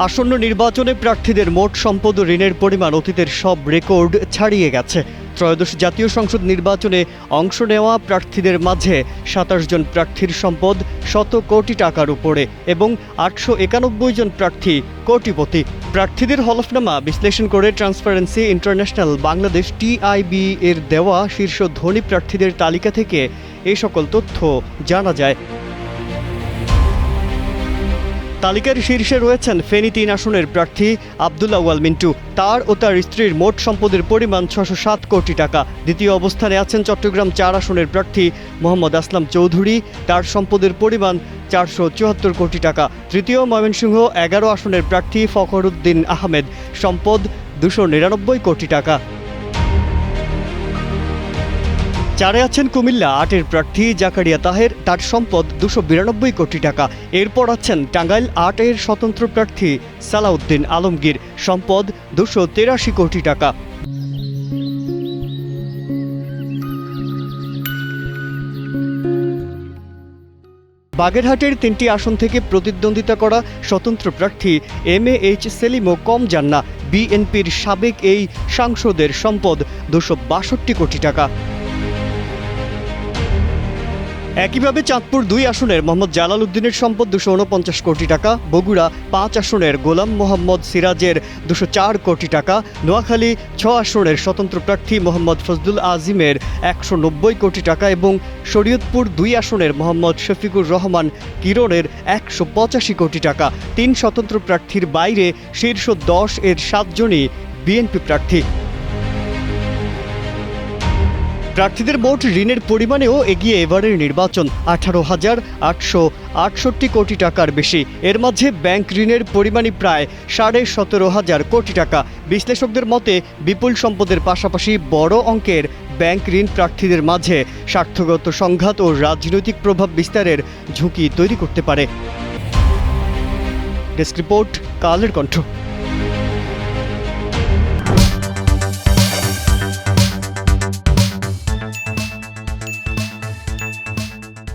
আসন্ন নির্বাচনে প্রার্থীদের মোট সম্পদ ও ঋণের পরিমাণ অতীতের সব রেকর্ড ছাড়িয়ে গেছে। ত্রয়োদশ জাতীয় সংসদ নির্বাচনে অংশ নেওয়া প্রার্থীদের মাঝে ২৭ জন প্রার্থীর সম্পদ ১০০ কোটি টাকার উপরে এবং ৮৯১ জন প্রার্থী কোটিপতি। প্রার্থীদের হলফনামা বিশ্লেষণ করে ট্রান্সপারেন্সি ইন্টারন্যাশনাল বাংলাদেশ TIB এর দেওয়া শীর্ষ ধনী প্রার্থীদের তালিকা থেকে এই সকল তথ্য জানা যায়। তালিকার শীর্ষে রয়েছেন ফেনী ৩ আসনের প্রার্থী আব্দুল আউয়াল মিন্টু। তার ও তার স্ত্রীর মোট সম্পদের পরিমাণ ৬০৭ কোটি টাকা। দ্বিতীয় অবস্থানে আছেন চট্টগ্রাম ৪ আসনের প্রার্থী মোহাম্মদ আসলাম চৌধুরী। তার সম্পদের পরিমাণ ৪৭৪ কোটি টাকা। তৃতীয় ময়মনসিংহ ১১ আসনের প্রার্থী ফখরুদ্দিন আহমেদ, সম্পদ ২৯৯ কোটি টাকা। ৪ আছেন কুমিল্লা ৮-এর প্রার্থী জাকারিয়া তাহের, তার সম্পদ ২৯২ কোটি টাকা। এরপর আছেন টাঙ্গাইল ৮-এর স্বতন্ত্র প্রার্থী সালাউদ্দিন আলমগীর, সম্পদ ২৮৩ কোটি টাকা। বাগেরহাটের ৩টি আসন থেকে প্রতিদ্বন্দ্বিতা করা স্বতন্ত্র প্রার্থী MAH সেলিমও কম যান না। বিএনপির সাবেক এই সাংসদের সম্পদ ২৬২ কোটি টাকা। একইভাবে চাঁদপুর ২ আসনের মোহাম্মদ জালাল উদ্দিনের সম্পদ ২৪৯ কোটি টাকা। বগুড়া ৫ আসনের গোলাম মোহাম্মদ সিরাজের ২০৪ কোটি টাকা। নোয়াখালী ৬ আসনের স্বতন্ত্র প্রার্থী মোহাম্মদ ফজলুল আজিমের ১৯০ কোটি টাকা এবং শরীয়তপুর ২ আসনের মোহাম্মদ শফিকুর রহমান কিরণের ১৮৫ কোটি টাকা। ৩ স্বতন্ত্র প্রার্থীর বাইরে শীর্ষ ১০ এর ৭ জনই বিএনপি প্রার্থী। প্রার্থীদের মোট ঋণের পরিমাণেও এগিয়ে এবারের নির্বাচন ১৮,৮৬৮ কোটি টাকার বেশি। এর মাঝে ব্যাংক ঋণের পরিমাণই প্রায় ১৭,৫০০ কোটি টাকা। বিশ্লেষকদের মতে বিপুল সম্পদের পাশাপাশি বড় অঙ্কের ব্যাংক ঋণ প্রার্থীদের মাঝে স্বার্থগত সংঘাত ও রাজনৈতিক প্রভাব বিস্তারের ঝুঁকি তৈরি করতে পারে। Desk report, Kaler Kantho.